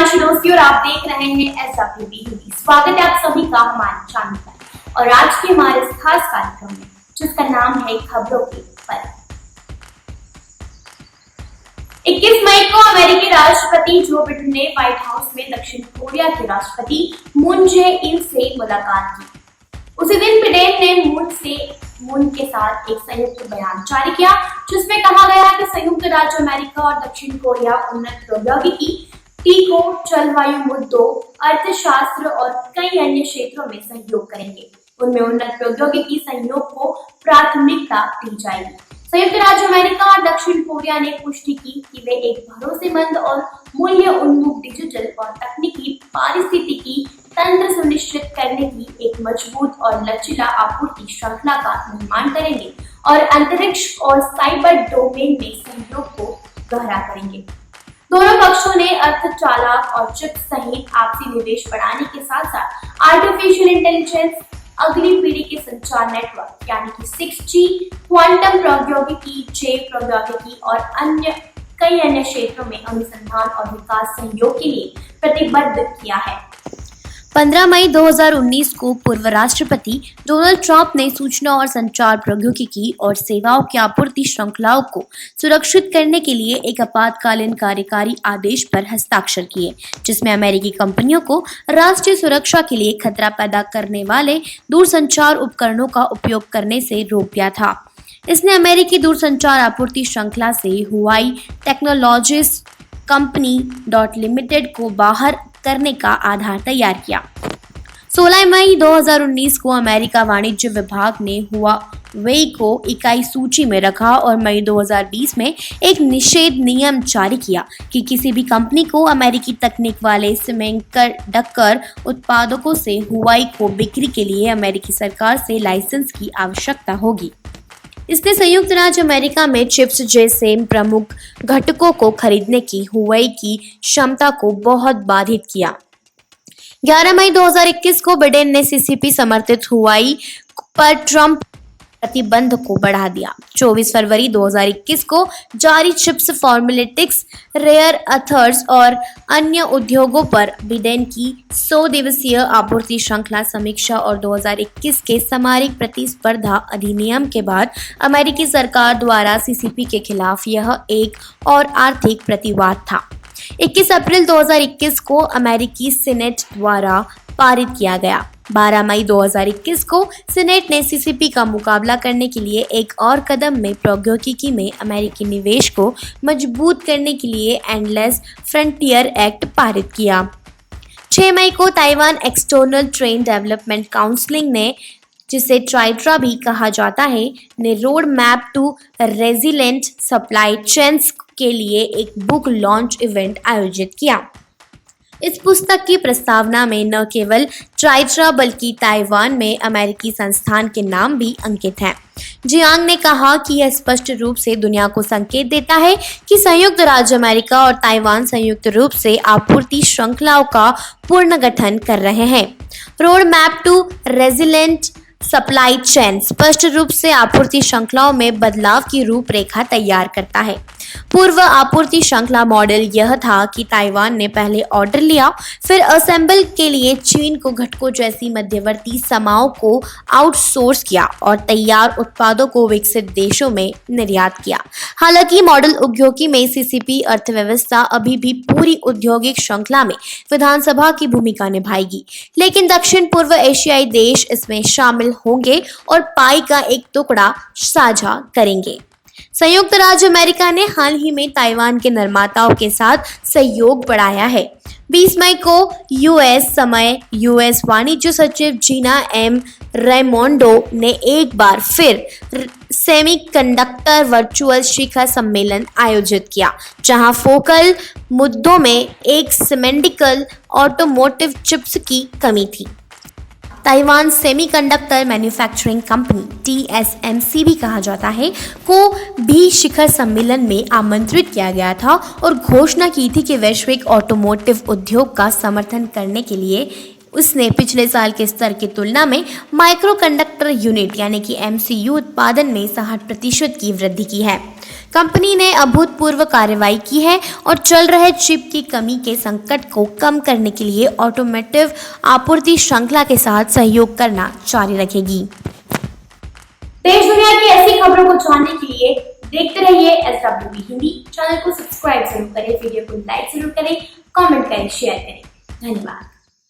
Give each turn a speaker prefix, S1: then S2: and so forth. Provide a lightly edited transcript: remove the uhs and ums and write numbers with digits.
S1: शिरोसी और आप देख रहे हैं SWB हिंदी। स्वागत है आप सभी का हमारे चैनल पर और आज के हमारे इस खास कार्यक्रम में जिसका नाम है खबरों के पर। 21 मई को अमेरिकी राष्ट्रपति जो बिडेन ने व्हाइट हाउस में दक्षिण कोरिया के राष्ट्रपति मून जे-इन से मुलाकात की। उसी दिन बिडेन ने मून के साथ एक संयुक्त बयान जारी किया जिसमें कहा गया कि संयुक्त राज्य अमेरिका और दक्षिण कोरिया उन्नत प्रौद्योगिकी, टीकों, जलवायु मुद्दों, अर्थशास्त्र और कई अन्य क्षेत्रों में सहयोग करेंगे। उनमें उन्नत प्रौद्योगिकी सहयोग को प्राथमिकता दी जाएगी। संयुक्त राज्य अमेरिका और दक्षिण कोरिया ने पुष्टि की कि वे एक भरोसेमंद और मूल्य उन्मुख डिजिटल और तकनीकी पारिस्थितिकी तंत्र सुनिश्चित करने की एक मजबूत और लचीला आपूर्ति श्रृंखला का निर्माण करेंगे और अंतरिक्ष और साइबर डोमेन में सहयोग को गहरा करेंगे। दोनों पक्षों ने अर्धचालक और चिप्स सहित आपसी निवेश बढ़ाने के साथ साथ आर्टिफिशियल इंटेलिजेंस, अगली पीढ़ी के संचार नेटवर्क यानी कि 6G, क्वांटम प्रौद्योगिकी, जैव प्रौद्योगिकी और कई अन्य क्षेत्रों में अनुसंधान और विकास सहयोग के लिए प्रतिबद्ध किया है।
S2: 15 मई 2019 को पूर्व राष्ट्रपति डोनाल्ड ट्रंप ने सूचना और संचार प्रौद्योगिकी और सेवाओं की आपूर्ति श्रृंखलाओं को सुरक्षित करने के लिए एक आपातकालीन कार्यकारी आदेश पर हस्ताक्षर किए, जिसमें अमेरिकी कंपनियों को राष्ट्रीय सुरक्षा के लिए खतरा पैदा करने वाले दूरसंचार उपकरणों का उपयोग करने से रोक दिया था। इसने अमेरिकी दूरसंचार आपूर्ति श्रृंखला से हुआई टेक्नोलॉजीज कंपनी लिमिटेड को बाहर करने का आधार तैयार किया। 16 मई 2019 को अमेरिका वाणिज्य विभाग ने हुआवेई को इकाई सूची में रखा और मई 2020 में एक निषेध नियम जारी किया कि किसी भी कंपनी को अमेरिकी तकनीक वाले सेमीकंडक्टर उत्पादकों से हुआई को बिक्री के लिए अमेरिकी सरकार से लाइसेंस की आवश्यकता होगी। इसने संयुक्त राज्य अमेरिका में चिप्स जैसे प्रमुख घटकों को खरीदने की हुआई की क्षमता को बहुत बाधित किया। 11 मई 2021 को बिडेन ने सीसीपी समर्थित हुआई पर ट्रंप प्रतिबंध को बढ़ा दिया। 24 फरवरी 2021 को जारी चिप्स, फॉर्मुलेटिक्स, रेयर अर्थ्स और अन्य उद्योगों पर बिडेन की 100 दिवसीय आपूर्ति श्रृंखला समीक्षा और 2021 के सामरिक प्रतिस्पर्धा अधिनियम के बाद अमेरिकी सरकार द्वारा सीसीपी के खिलाफ यह एक और आर्थिक प्रतिवाद था। 21 अप्रैल 2021 को अमेरिकी सीनेट द्वारा पारित किया गया। 12 मई 2021 को सीनेट ने सीसीपी का मुकाबला करने के लिए एक और कदम में प्रौद्योगिकी में अमेरिकी निवेश को मजबूत करने के लिए एंडलेस फ्रंटियर एक्ट पारित किया। 6 मई को Taiwan external trade development council ने, जिसे ट्राइट्रा भी कहा जाता है, ने road map to resilient supply chains के लिए एक बुक लॉन्च इवेंट आयोजित किया। इस पुस्तक की प्रस्तावना में न केवल ट्राइट्रा बल्कि ताइवान में अमेरिकी संस्थान के नाम भी अंकित हैं। जियांग ने कहा कि यह स्पष्ट रूप से दुनिया को संकेत देता है कि संयुक्त राज्य अमेरिका और ताइवान संयुक्त रूप से आपूर्ति श्रृंखलाओं का पुनर्गठन कर रहे हैं। Road map to resilient supply chain स्पष्ट रूप से आपूर्ति श्रृंखलाओं में बदलाव की रूपरेखा तैयार करता है। पूर्व आपूर्ति श्रृंखला मॉडल यह था कि ताइवान ने पहले ऑर्डर लिया, फिर असेंबल के लिए चीन को घटकों जैसी मध्यवर्ती समाओं को आउटसोर्स किया और तैयार उत्पादों को विकसित देशों में निर्यात किया। हालांकि मॉडल उद्योगी में सीसीपी अर्थव्यवस्था अभी भी पूरी औद्योगिक श्रृंखला में विधानसभा की भूमिका निभाएगी, लेकिन दक्षिण पूर्व एशियाई देश इसमें शामिल होंगे और पाई का एक टुकड़ा साझा करेंगे। संयुक्त राज्य अमेरिका ने हाल ही में ताइवान के निर्माताओं के साथ सहयोग बढ़ाया है। 20 मई को यूएस वाणिज्य सचिव जीना एम रेमोंडो ने एक बार फिर सेमीकंडक्टर वर्चुअल शिखर सम्मेलन आयोजित किया, जहां फोकल मुद्दों में एक सेमीकंडक्टर ऑटोमोटिव चिप्स की कमी थी। Taiwan semiconductor manufacturing company TSMC भी कहा जाता है को भी शिखर सम्मेलन में आमंत्रित किया गया था और घोषणा की थी कि वैश्विक ऑटोमोटिव उद्योग का समर्थन करने के लिए उसने पिछले साल के स्तर की तुलना में माइक्रो कंडक्टर यूनिट यानी कि MCU उत्पादन में 60% की वृद्धि की है। कंपनी ने अभूतपूर्व कार्रवाई की है और चल रहे चिप की कमी के संकट को कम करने के लिए ऑटोमोटिव आपूर्ति श्रृंखला के साथ सहयोग करना जारी रखेगी।
S1: देश दुनिया की ऐसी खबरों को जानने के लिए देखते रहिए SWB हिंदी। चैनल को सब्सक्राइब जरूर करें, वीडियो को लाइक जरूर करें, कमेंट करें, शेयर करें। धन्यवाद।